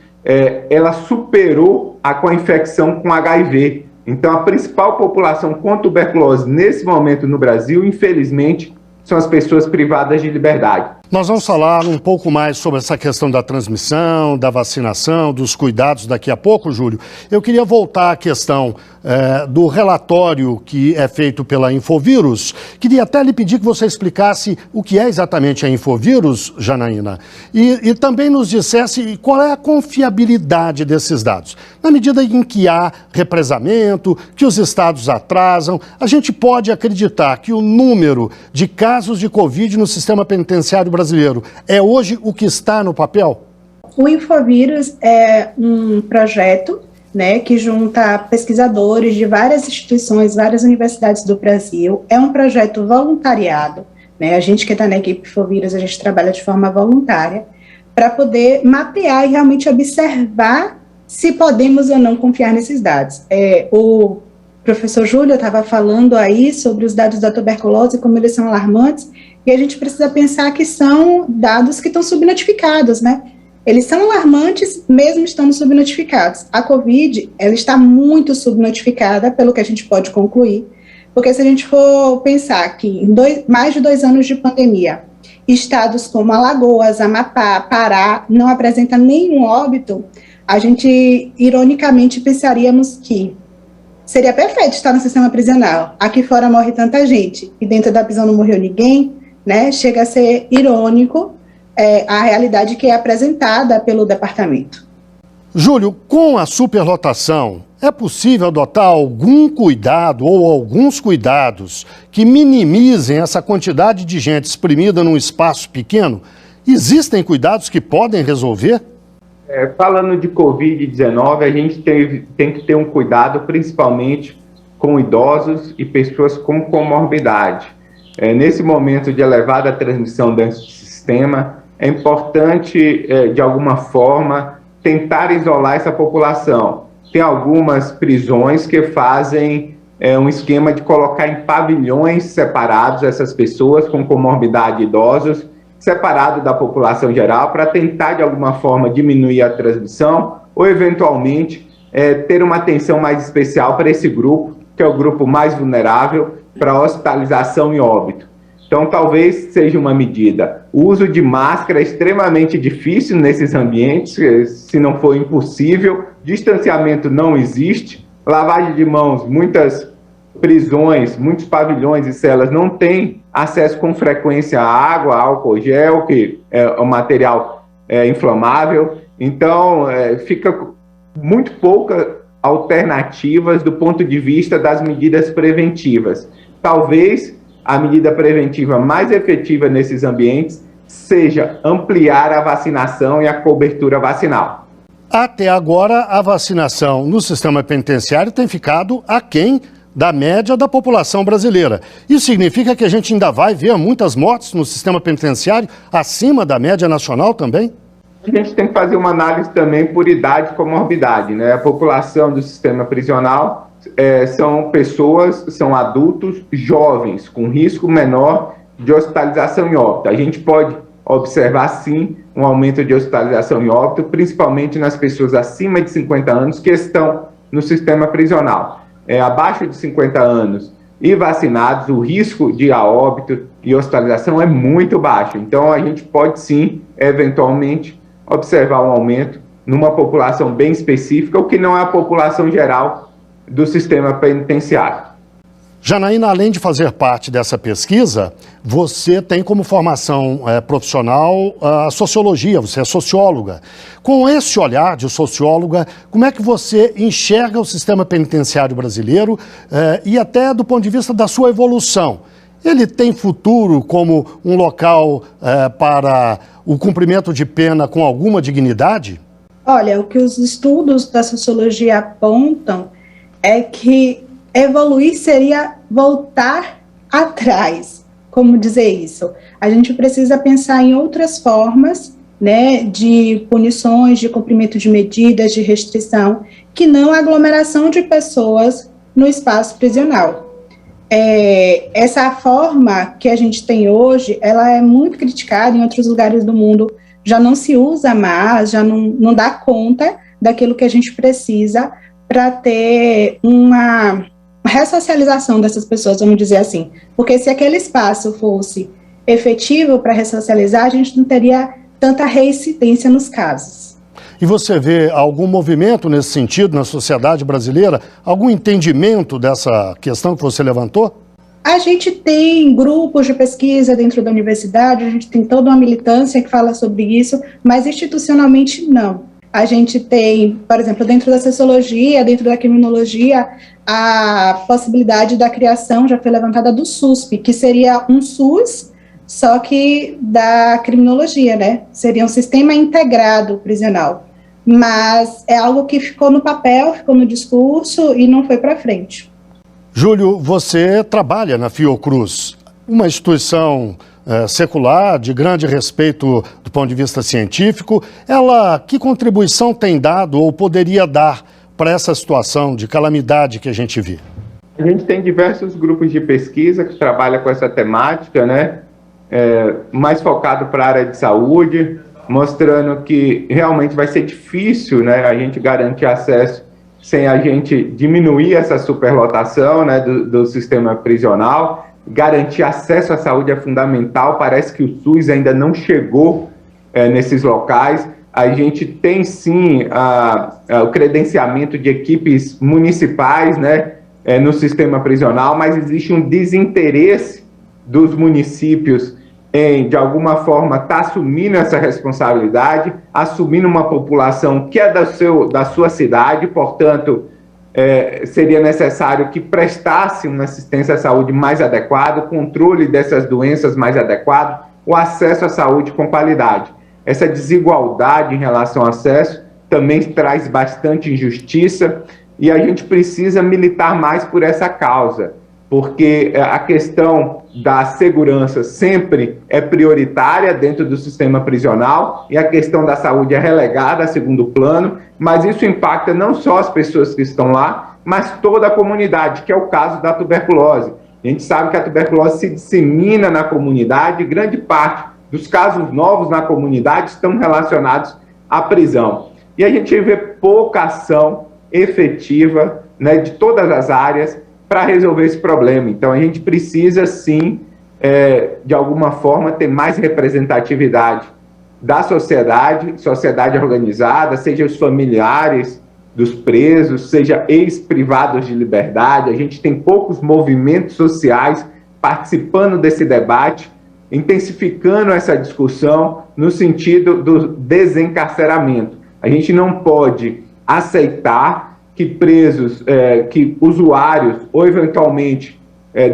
Ela superou com a infecção com HIV. Então, a principal população com tuberculose nesse momento no Brasil, infelizmente, são as pessoas privadas de liberdade. Nós vamos falar um pouco mais sobre essa questão da transmissão, da vacinação, dos cuidados daqui a pouco, Júlio. Eu queria voltar à questão do relatório que é feito pela Infovírus. Queria até lhe pedir que você explicasse o que é exatamente a Infovírus, Janaína, e também nos dissesse qual é a confiabilidade desses dados. Na medida em que há represamento, que os estados atrasam, a gente pode acreditar que o número de casos de Covid no sistema penitenciário brasileiro é hoje o que está no papel? O Infovírus é um projeto, né, que junta pesquisadores de várias instituições, várias universidades do Brasil. É um projeto voluntariado, né? A gente que está na equipe Infovírus, a gente trabalha de forma voluntária para poder mapear e realmente observar se podemos ou não confiar nesses dados. O professor Júlio estava falando aí sobre os dados da tuberculose, como eles são alarmantes, e a gente precisa pensar que são dados que estão subnotificados, né? Eles são alarmantes, mesmo estando subnotificados. A Covid, ela está muito subnotificada, pelo que a gente pode concluir, porque se a gente for pensar que em mais de 2 anos de pandemia, estados como Alagoas, Amapá, Pará, não apresentam nenhum óbito, a gente, ironicamente, pensaríamos que seria perfeito estar no sistema prisional. Aqui fora morre tanta gente e dentro da prisão não morreu ninguém, né? Chega a ser irônico a realidade que é apresentada pelo departamento. Júlio, com a superlotação, é possível adotar algum cuidado ou alguns cuidados que minimizem essa quantidade de gente exprimida num espaço pequeno? Existem cuidados que podem resolver? Falando de Covid-19, a gente tem que ter um cuidado principalmente com idosos e pessoas com comorbidade. Nesse momento de elevada transmissão dentro do sistema, é importante, de alguma forma, tentar isolar essa população. Tem algumas prisões que fazem um esquema de colocar em pavilhões separados essas pessoas com comorbidade idosos, separado da população geral, para tentar, de alguma forma, diminuir a transmissão ou, eventualmente, ter uma atenção mais especial para esse grupo, que é o grupo mais vulnerável para hospitalização e óbito. Então, talvez seja uma medida. O uso de máscara é extremamente difícil nesses ambientes, se não for impossível. Distanciamento não existe. Lavagem de mãos, muitas prisões, muitos pavilhões e celas não têm acesso com frequência à água, álcool gel, que é um material inflamável. Então, fica muito poucas alternativas do ponto de vista das medidas preventivas. Talvez a medida preventiva mais efetiva nesses ambientes seja ampliar a vacinação e a cobertura vacinal. Até agora, a vacinação no sistema penitenciário tem ficado aquém da média da população brasileira. Isso significa que a gente ainda vai ver muitas mortes no sistema penitenciário acima da média nacional também? A gente tem que fazer uma análise também por idade e comorbidade, né? A população do sistema prisional são pessoas, são adultos jovens, com risco menor de hospitalização e óbito. A gente pode observar, sim, um aumento de hospitalização e óbito, principalmente nas pessoas acima de 50 anos que estão no sistema prisional. Abaixo de 50 anos e vacinados, o risco de óbito e hospitalização é muito baixo. Então, a gente pode, sim, eventualmente, observar um aumento numa população bem específica, o que não é a população geral do sistema penitenciário. Janaína, além de fazer parte dessa pesquisa, você tem como formação profissional a sociologia, você é socióloga. Com esse olhar de socióloga, como é que você enxerga o sistema penitenciário brasileiro e até do ponto de vista da sua evolução? Ele tem futuro como um local para o cumprimento de pena com alguma dignidade? Olha, o que os estudos da sociologia apontam é que evoluir seria voltar atrás. Como dizer isso? A gente precisa pensar em outras formas, né, de punições, de cumprimento de medidas, de restrição, que não a aglomeração de pessoas no espaço prisional. Essa forma que a gente tem hoje, ela é muito criticada em outros lugares do mundo, já não se usa mais, já não dá conta daquilo que a gente precisa para ter uma ressocialização dessas pessoas, vamos dizer assim. Porque se aquele espaço fosse efetivo para ressocializar, a gente não teria tanta reincidência nos casos. E você vê algum movimento nesse sentido na sociedade brasileira? Algum entendimento dessa questão que você levantou? A gente tem grupos de pesquisa dentro da universidade, a gente tem toda uma militância que fala sobre isso, mas institucionalmente não. A gente tem, por exemplo, dentro da sociologia, dentro da criminologia, a possibilidade da criação já foi levantada do SUSP, que seria um SUS, só que da criminologia, né? Seria um sistema integrado prisional. Mas é algo que ficou no papel, ficou no discurso e não foi para frente. Júlio, você trabalha na Fiocruz, uma instituição secular, de grande respeito do ponto de vista científico. Ela, que contribuição tem dado ou poderia dar para essa situação de calamidade que a gente vive? A gente tem diversos grupos de pesquisa que trabalham com essa temática, né? Mais focado para a área de saúde, mostrando que realmente vai ser difícil, né, a gente garantir acesso sem a gente diminuir essa superlotação, né, do sistema prisional. Garantir acesso à saúde é fundamental, parece que o SUS ainda não chegou nesses locais. A gente tem sim o credenciamento de equipes municipais, né, no sistema prisional, mas existe um desinteresse dos municípios em, de alguma forma, estar assumindo essa responsabilidade, assumindo uma população que é da sua cidade, portanto, seria necessário que prestasse uma assistência à saúde mais adequada, o controle dessas doenças mais adequado, o acesso à saúde com qualidade. Essa desigualdade em relação ao acesso também traz bastante injustiça e a gente precisa militar mais por essa causa, porque a questão da segurança sempre é prioritária dentro do sistema prisional e a questão da saúde é relegada a segundo plano, mas isso impacta não só as pessoas que estão lá, mas toda a comunidade, que é o caso da tuberculose. A gente sabe que a tuberculose se dissemina na comunidade e grande parte dos casos novos na comunidade estão relacionados à prisão. E a gente vê pouca ação efetiva, né, de todas as áreas para resolver esse problema. Então, a gente precisa, sim, de alguma forma, ter mais representatividade da sociedade organizada, seja os familiares dos presos, seja ex-privados de liberdade. A gente tem poucos movimentos sociais participando desse debate, intensificando essa discussão no sentido do desencarceramento. A gente não pode aceitar que presos, que usuários ou eventualmente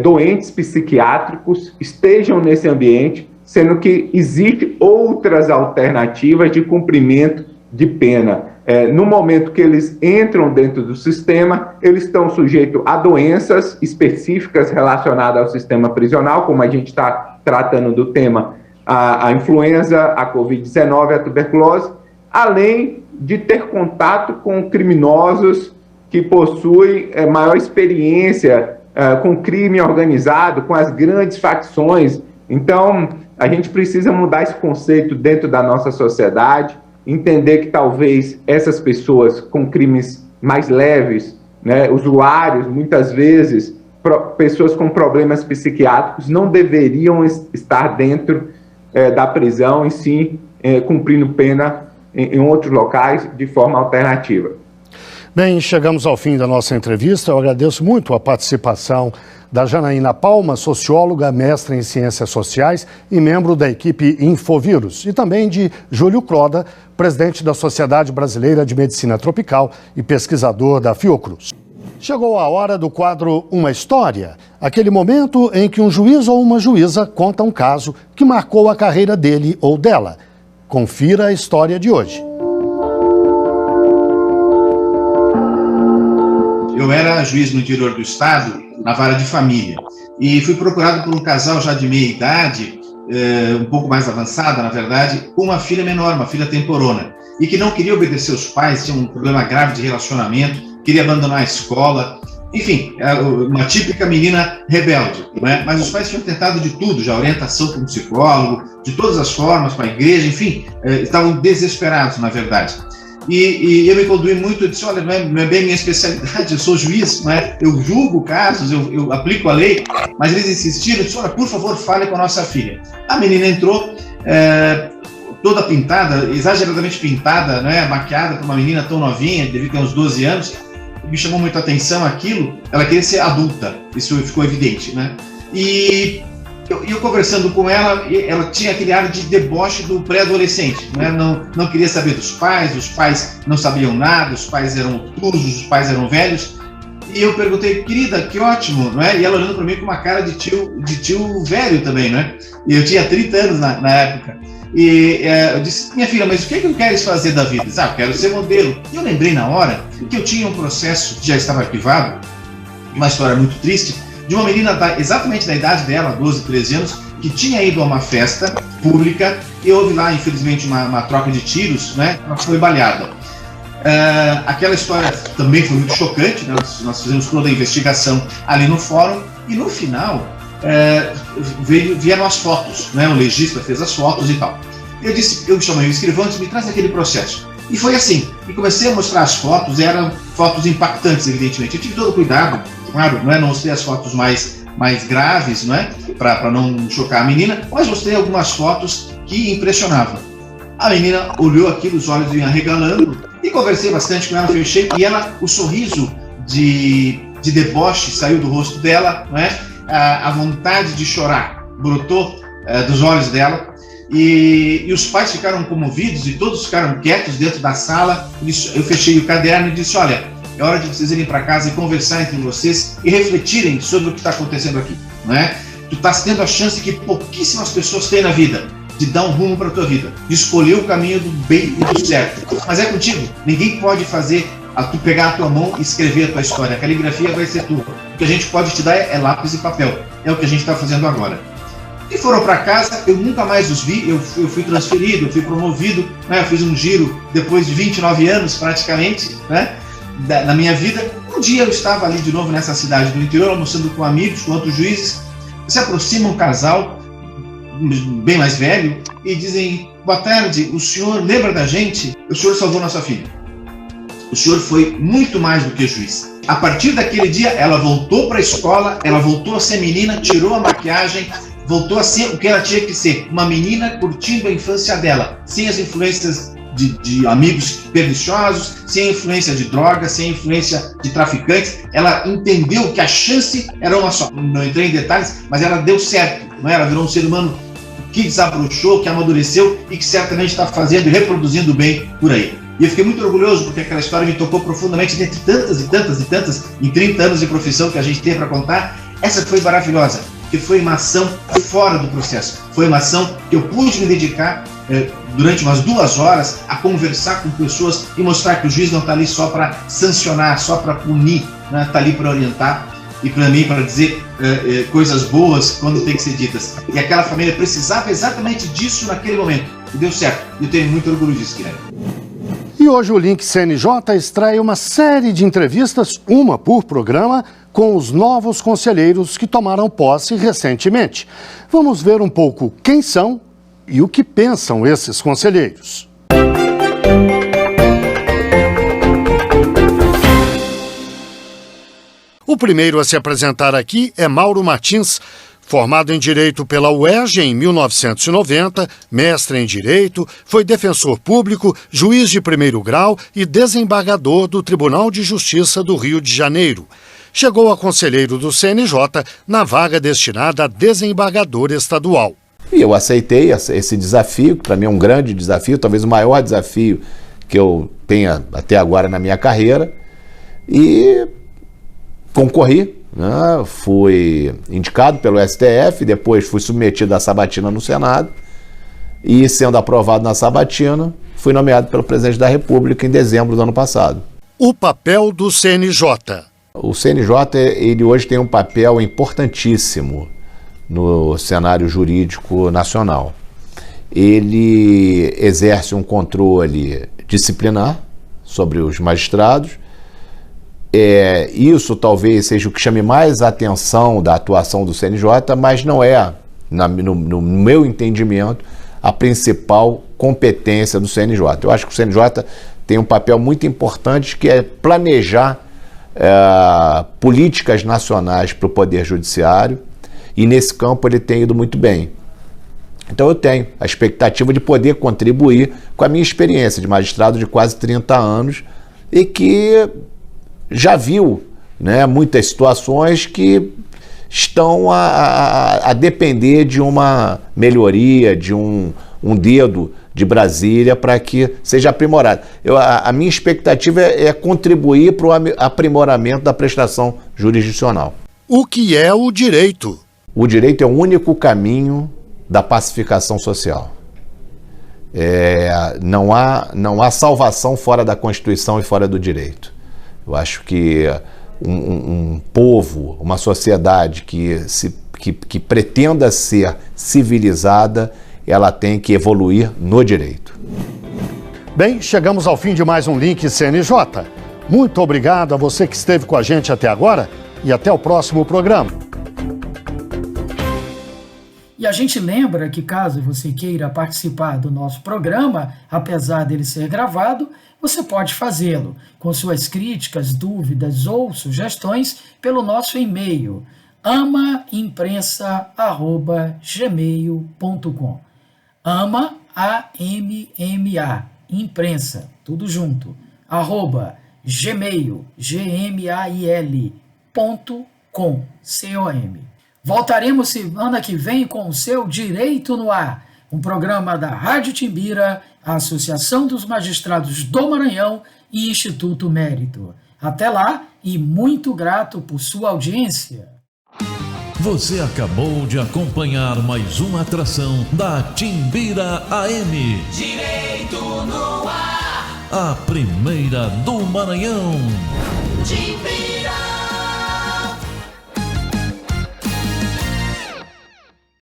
doentes psiquiátricos estejam nesse ambiente, sendo que existem outras alternativas de cumprimento de pena. No momento que eles entram dentro do sistema, eles estão sujeitos a doenças específicas relacionadas ao sistema prisional, como a gente está tratando do tema, a influenza, a Covid-19, a tuberculose, além de ter contato com criminosos que possuem maior experiência com crime organizado, com as grandes facções. Então, a gente precisa mudar esse conceito dentro da nossa sociedade, entender que talvez essas pessoas com crimes mais leves, né, usuários, muitas vezes, pessoas com problemas psiquiátricos, não deveriam estar dentro da prisão e sim cumprindo pena em outros locais de forma alternativa. Bem, chegamos ao fim da nossa entrevista. Eu agradeço muito a participação da Janaína Palma, socióloga, mestra em Ciências Sociais e membro da equipe Infovírus, e também de Júlio Cloda, presidente da Sociedade Brasileira de Medicina Tropical e pesquisador da Fiocruz. Chegou a hora do quadro Uma História, aquele momento em que um juiz ou uma juíza conta um caso que marcou a carreira dele ou dela. Confira a história de hoje. Eu era juiz no interior do estado, na vara de família, e fui procurado por um casal já de meia idade, um pouco mais avançada, na verdade, com uma filha menor, uma filha temporona, e que não queria obedecer os pais, tinha um problema grave de relacionamento, queria abandonar a escola, enfim, uma típica menina rebelde, não é? Mas os pais tinham tentado de tudo, já orientação com um psicólogo, de todas as formas, com a igreja, enfim, estavam desesperados, na verdade. E eu me conduí muito, eu disse, olha, não é bem minha especialidade, eu sou juiz, não é? Eu julgo casos, eu aplico a lei, mas eles insistiram, eu disse, olha, por favor, fale com a nossa filha. A menina entrou, toda pintada, exageradamente pintada, né? Maquiada para uma menina tão novinha, devia ter uns 12 anos, me chamou muito a atenção aquilo, ela queria ser adulta, isso ficou evidente, né? E eu conversando com ela, ela tinha aquele ar de deboche do pré-adolescente, né? Não queria saber dos pais, os pais não sabiam nada, os pais eram obtusos, os pais eram velhos, e eu perguntei, querida, que ótimo, não é? E ela olhando para mim com uma cara de tio velho também, né? E eu tinha 30 anos na época. E eu disse, minha filha, mas o que tu queres fazer da vida? Eu quero ser modelo. E eu lembrei na hora que eu tinha um processo que já estava arquivado, uma história muito triste, de uma menina exatamente da idade dela, 12, 13 anos, que tinha ido a uma festa pública e houve lá, infelizmente, uma troca de tiros, né? Ela foi baleada. Aquela história também foi muito chocante, né? Nós fizemos toda a investigação ali no fórum e no final vieram as fotos, né? O legista fez as fotos e tal. Eu chamei o escrivão e disse, me traz aquele processo. E foi assim. E comecei a mostrar as fotos, eram fotos impactantes, evidentemente. Eu tive todo o cuidado, claro, não mostrei as fotos mais graves, não é? Para não chocar a menina, mas mostrei algumas fotos que impressionavam. A menina olhou aquilo, os olhos vinham arregalando, e conversei bastante com ela, fechei, e o sorriso de deboche saiu do rosto dela, não é? A vontade de chorar brotou dos olhos dela, e os pais ficaram comovidos, e todos ficaram quietos dentro da sala. Eu fechei o caderno e disse: olha, é hora de vocês irem para casa e conversar entre vocês e refletirem sobre o que está acontecendo aqui, não é? Tu estás tendo a chance que pouquíssimas pessoas têm na vida, de dar um rumo para a tua vida, de escolher o caminho do bem e do certo. Mas é contigo. Ninguém pode fazer tu pegar a tua mão e escrever a tua história. A caligrafia vai ser tua. O que a gente pode te dar é lápis e papel. É o que a gente está fazendo agora. E foram para casa, eu nunca mais os vi, eu fui transferido, eu fui promovido, né? Eu fiz um giro depois de 29 anos praticamente, né? Na minha vida. Um dia eu estava ali de novo nessa cidade do interior, almoçando com amigos, com outros juízes, se aproxima um casal bem mais velho e dizem: boa tarde, o senhor lembra da gente? O senhor salvou nossa filha. O senhor foi muito mais do que juiz. A partir daquele dia, ela voltou para a escola, ela voltou a ser menina, tirou a maquiagem, voltou a ser o que ela tinha que ser, uma menina curtindo a infância dela, sem as influências de amigos perniciosos, sem a influência de drogas, sem a influência de traficantes. Ela entendeu que a chance era uma só. Não entrei em detalhes, mas ela deu certo, não é? Ela virou um ser humano que desabrochou, que amadureceu e que certamente está fazendo e reproduzindo bem por aí. E eu fiquei muito orgulhoso porque aquela história me tocou profundamente, dentre tantas e tantas e tantas, em 30 anos de profissão que a gente tem para contar. Essa foi maravilhosa, porque foi uma ação fora do processo. Foi uma ação que eu pude me dedicar durante umas 2 horas a conversar com pessoas e mostrar que o juiz não está ali só para sancionar, só para punir, né? Está ali para orientar e para mim para dizer coisas boas quando tem que ser ditas. E aquela família precisava exatamente disso naquele momento. E deu certo. E eu tenho muito orgulho disso, Guilherme. E hoje o Link CNJ extrai uma série de entrevistas, uma por programa, com os novos conselheiros que tomaram posse recentemente. Vamos ver um pouco quem são e o que pensam esses conselheiros. O primeiro a se apresentar aqui é Mauro Martins, formado em Direito pela UERJ em 1990, mestre em Direito, foi defensor público, juiz de primeiro grau e desembargador do Tribunal de Justiça do Rio de Janeiro. Chegou a conselheiro do CNJ na vaga destinada a desembargador estadual. E eu aceitei esse desafio, que para mim é um grande desafio, talvez o maior desafio que eu tenha até agora na minha carreira, e concorri. Fui indicado pelo STF, depois fui submetido à sabatina no Senado e, sendo aprovado na sabatina, fui nomeado pelo presidente da República em dezembro do ano passado. O papel do CNJ. O CNJ ele hoje tem um papel importantíssimo no cenário jurídico nacional. Ele exerce um controle disciplinar sobre os magistrados. Isso talvez seja o que chame mais a atenção da atuação do CNJ, mas não é, no meu entendimento, a principal competência do CNJ. Eu acho que o CNJ tem um papel muito importante, que é planejar políticas nacionais para o Poder Judiciário, e nesse campo ele tem ido muito bem. Então eu tenho a expectativa de poder contribuir com a minha experiência de magistrado de quase 30 anos e que já viu, né, muitas situações que estão a depender de uma melhoria, de um dedo de Brasília para que seja aprimorado. A minha expectativa é contribuir para o aprimoramento da prestação jurisdicional. O que é o direito? O direito é o único caminho da pacificação social. Não há salvação fora da Constituição e fora do direito. Eu acho que um povo, uma sociedade que pretenda ser civilizada, ela tem que evoluir no direito. Bem, chegamos ao fim de mais um Link CNJ. Muito obrigado a você que esteve com a gente até agora e até o próximo programa. E a gente lembra que caso você queira participar do nosso programa, apesar dele ser gravado, você pode fazê-lo com suas críticas, dúvidas ou sugestões pelo nosso e-mail amaimprensa@gmail.com. ama, A-M-M-A, imprensa, tudo junto, @gmail.com. Voltaremos semana que vem com o seu Direito no Ar, um programa da Rádio Timbira, a Associação dos Magistrados do Maranhão e Instituto Mérito. Até lá e muito grato por sua audiência. Você acabou de acompanhar mais uma atração da Timbira AM. Direito no Ar. A primeira do Maranhão. Timbira.